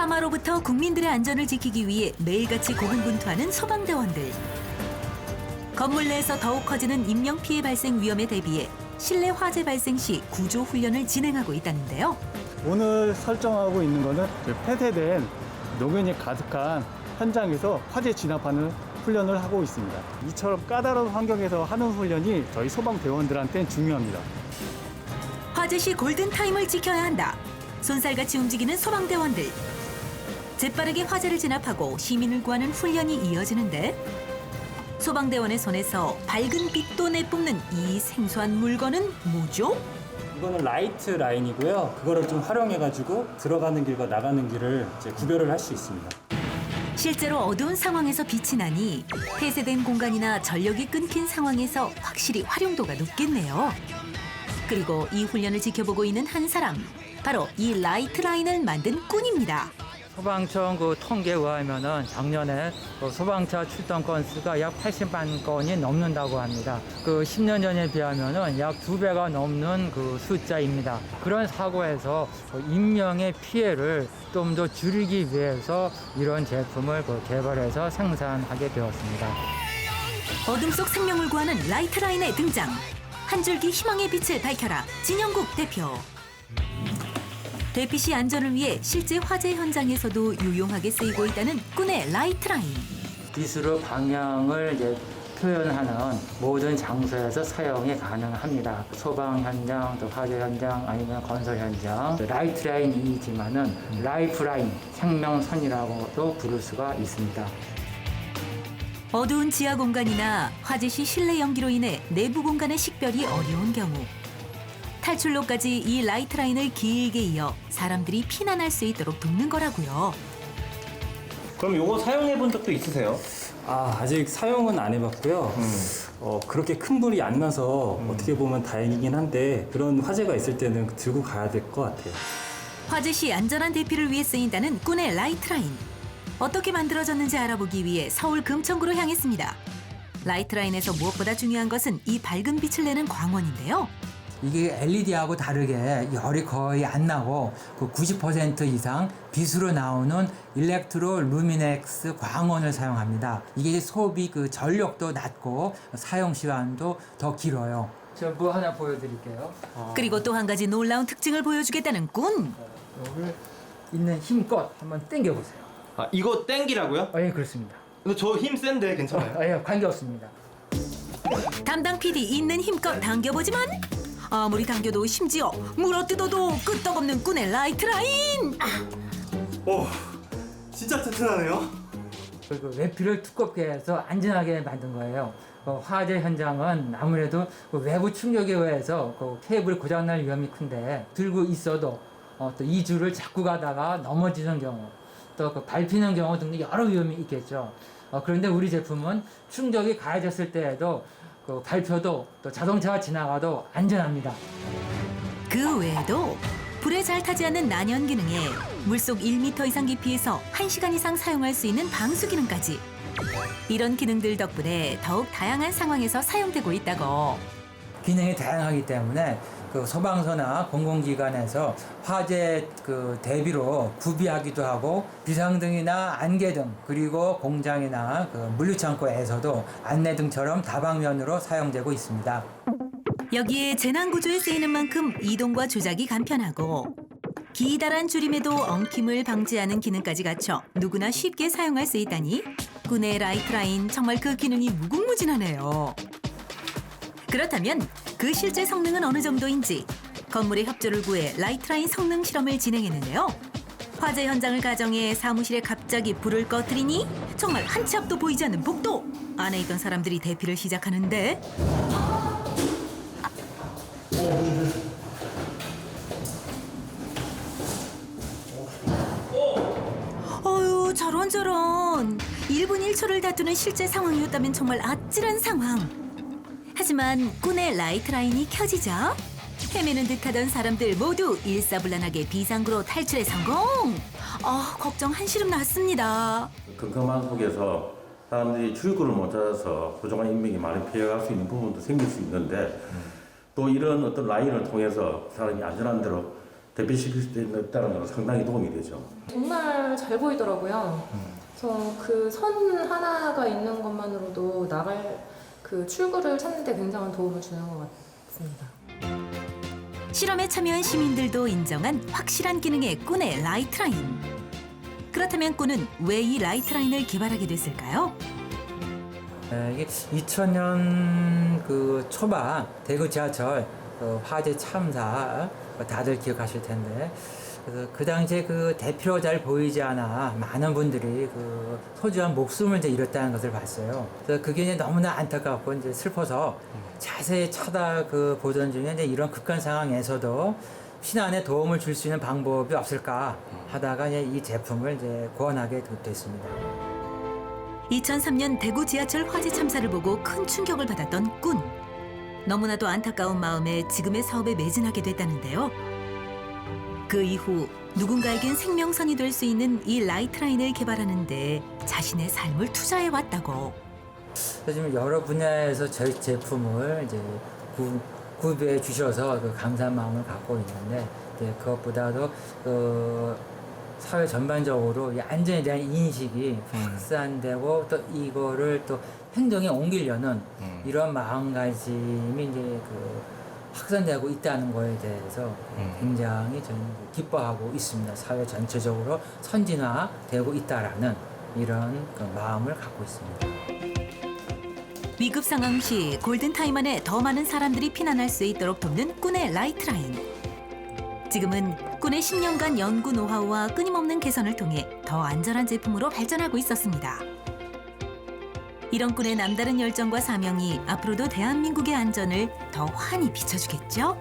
화마로부터 국민들의 안전을 지키기 위해 매일같이 고군분투하는 소방대원들. 건물 내에서 더욱 커지는 인명피해 발생 위험에 대비해 실내 화재 발생 시 구조 훈련을 진행하고 있다는데요. 오늘 설정하고 있는 거는 폐쇄된 노견이 가득한 현장에서 화재 진압하는 훈련을 하고 있습니다. 이처럼 까다로운 환경에서 하는 훈련이 저희 소방대원들한테는 중요합니다. 화재 시 골든타임을 지켜야 한다. 손살같이 움직이는 소방대원들. 재빠르게 화재를 진압하고 시민을 구하는 훈련이 이어지는데 소방대원의 손에서 밝은 빛도 내뿜는 이 생소한 물건은 뭐죠? 이거는 라이트 라인이고요. 그거를 좀 활용해가지고 들어가는 길과 나가는 길을 이제 구별을 할 수 있습니다. 실제로 어두운 상황에서 빛이 나니 폐쇄된 공간이나 전력이 끊긴 상황에서 확실히 활용도가 높겠네요. 그리고 이 훈련을 지켜보고 있는 한 사람, 바로 이 라이트 라인을 만든 꾼입니다. 소방청 통계에 의하면은 작년에 소방차 출동 건수가 약 80만 건이 넘는다고 합니다. 10년 전에 비하면은 약 2배가 넘는 숫자입니다. 그런 사고에서 인명의 피해를 좀 더 줄이기 위해서 이런 제품을 개발해서 생산하게 되었습니다. 어둠 속 생명을 구하는 라이트 라인의 등장. 한 줄기 희망의 빛을 밝혀라. 진영국 대표. 대피 시 안전을 위해 실제 화재 현장에서도 유용하게 쓰이고 있다는 꾼의 라이트 라인. 빛으로 방향을 표현하는 모든 장소에서 사용이 가능합니다. 소방 현장, 또 화재 현장, 아니면 건설 현장. 라이트 라인이지만은 라이프 라인, 생명선이라고도 부를 수가 있습니다. 어두운 지하 공간이나 화재 시 실내 연기로 인해 내부 공간의 식별이 어려운 경우 탈출로까지 이 라이트 라인을 길게 이어 사람들이 피난할 수 있도록 돕는 거라고요. 그럼 요거 사용해 본 적도 있으세요? 아직 사용은 안 해봤고요. 그렇게 큰 불이 안 나서 어떻게 보면 다행이긴 한데 그런 화재가 있을 때는 들고 가야 될 것 같아요. 화재 시 안전한 대피를 위해 쓰인다는 꾼의 라이트 라인. 어떻게 만들어졌는지 알아보기 위해 서울 금천구로 향했습니다. 라이트 라인에서 무엇보다 중요한 것은 이 밝은 빛을 내는 광원인데요. 이게 LED하고 다르게 열이 거의 안 나고 90% 이상 빛으로 나오는 일렉트로 루미넥스 광원을 사용합니다. 이게 소비 전력도 낮고 사용 시간도 더 길어요. 저 하나 보여드릴게요. 그리고 또 한 가지 놀라운 특징을 보여주겠다는 꾼. 여기 있는 힘껏 한번 당겨보세요. 이거 땡기라고요? 예, 그렇습니다. 근데 저 힘 센데 괜찮아요? 예, 관계없습니다. 담당 PD 있는 힘껏 당겨보지만 아무리 당겨도 심지어 물어뜯어도 끄떡없는 꾼의 라이트 라인. 오, 진짜 튼튼하네요. 그리고 외피를 두껍게 해서 안전하게 만든 거예요. 화재 현장은 아무래도 외부 충격에 의해서 케이블이 고장날 위험이 큰데 들고 있어도 또 이주를 잡고 가다가 넘어지는 경우 또 밟히는 경우 등등 여러 위험이 있겠죠. 그런데 우리 제품은 충격이 가해졌을 때에도 발표도 또 자동차가 지나가도 안전합니다. 그 외에도 불에 잘 타지 않는 난연 기능에 물속 1m 이상 깊이에서 1시간 이상 사용할 수 있는 방수 기능까지. 이런 기능들 덕분에 더욱 다양한 상황에서 사용되고 있다고. 기능이 다양하기 때문에 소방서나 공공기관에서 화재 대비로 구비하기도 하고 비상등이나 안개등 그리고 공장이나 물류창고에서도 안내등처럼 다방면으로 사용되고 있습니다. 여기에 재난구조에 쓰이는 만큼 이동과 조작이 간편하고 기다란 줄임에도 엉킴을 방지하는 기능까지 갖춰 누구나 쉽게 사용할 수 있다니 꾼의 라이트 라인 정말 그 기능이 무궁무진하네요. 그렇다면 그 실제 성능은 어느 정도인지 건물의 협조를 구해 라이트 라인 성능 실험을 진행했는데요. 화재 현장을 가정해 사무실에 갑자기 불을 꺼뜨리니 정말 한 치 앞도 보이지 않는 복도. 안에 있던 사람들이 대피를 시작하는데 어휴 저런 1분 1초를 다투는 실제 상황이었다면 정말 아찔한 상황. 하지만 꾼의 라이트 라인이 켜지자 헤매는 듯하던 사람들 모두 일사불란하게 비상구로 탈출에 성공. 걱정 한시름 났습니다. 컴컴한 속에서 사람들이 출구를 못 찾아서 소중한 인명이 많이 피해갈 수 있는 부분도 생길 수 있는데 또 이런 어떤 라인을 통해서 사람이 안전한 데로 출구를 갈 수 있도록 하는 것이 저희들의 목표입니다. 대피시킬 수 있다는 건 상당히 도움이 되죠. 정말 잘 보이더라고요. 그래서 그 선 하나가 있는 것만으로도 나갈 그 출구를 찾는 데 굉장한 도움을 주는 것 같습니다. 실험에 참여한 시민들도 인정한 확실한 기능의 꾼의 라이트라인. 그렇다면 꾼은 왜 이 라이트라인을 개발하게 됐을까요? 이게 2000년 그 초반 대구 지하철 그 화재 참사 다들 기억하실 텐데 그래서 그 당시에 그 대피로 잘 보이지 않아 많은 분들이 그 소중한 목숨을 이제 잃었다는 것을 봤어요. 그래서 그게 이제 너무나 안타깝고 이제 슬퍼서 자세히 쳐다 그 보던 중에 이제 이런 극한 상황에서도 피난에 도움을 줄 수 있는 방법이 없을까 하다가 이제 이 제품을 이제 고안하게 됐습니다. 2003년 대구 지하철 화재 참사를 보고 큰 충격을 받았던 꾼. 너무나도 안타까운 마음에 지금의 사업에 매진하게 됐다는데요. 그 이후 누군가에겐 생명선이 될 수 있는 이 라이트라인을 개발하는 데 자신의 삶을 투자해왔다고. 지금 여러 분야에서 저희 제품을 이제 구비해 주셔서 그 감사한 마음을 갖고 있는데 이제 그것보다도 그 사회 전반적으로 이 안전에 대한 인식이 확산되고 또 이거를 또 행동에 옮기려는 이런 마음가짐이 이제 그 확산되고 있다는 거에 대해서 굉장히 저는 기뻐하고 있습니다. 사회 전체적으로 선진화되고 있다라는 이런 그 마음을 갖고 있습니다. 위급 상황 시 골든타임 안에 더 많은 사람들이 피난할 수 있도록 돕는 꾼의 라이트라인. 지금은 꾼의 10년간 연구 노하우와 끊임없는 개선을 통해 더 안전한 제품으로 발전하고 있었습니다. 이런 꾼의 남다른 열정과 사명이 앞으로도 대한민국의 안전을 더 환히 비춰주겠죠?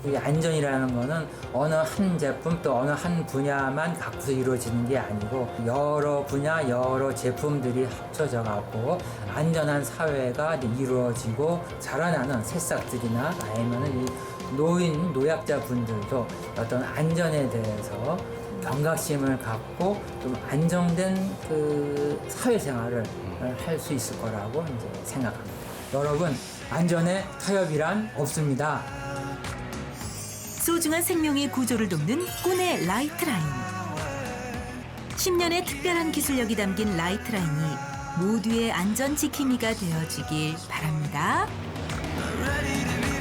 이 안전이라는 거는 어느 한 제품 또 어느 한 분야만 갖고서 이루어지는 게 아니고 여러 분야 여러 제품들이 합쳐져 갖고 안전한 사회가 이제 이루어지고 자라나는 새싹들이나 아니면은 이 노인 노약자 분들도 어떤 안전에 대해서 경각심을 갖고 좀 안정된 그 사회생활을 할 수 있을 거라고 이제 생각합니다. 여러분 안전에 타협이란 없습니다. 소중한 생명의 구조를 돕는 꾼의 라이트라인. 10년의 특별한 기술력이 담긴 라이트라인이 모두의 안전 지킴이가 되어주길 바랍니다. ready to be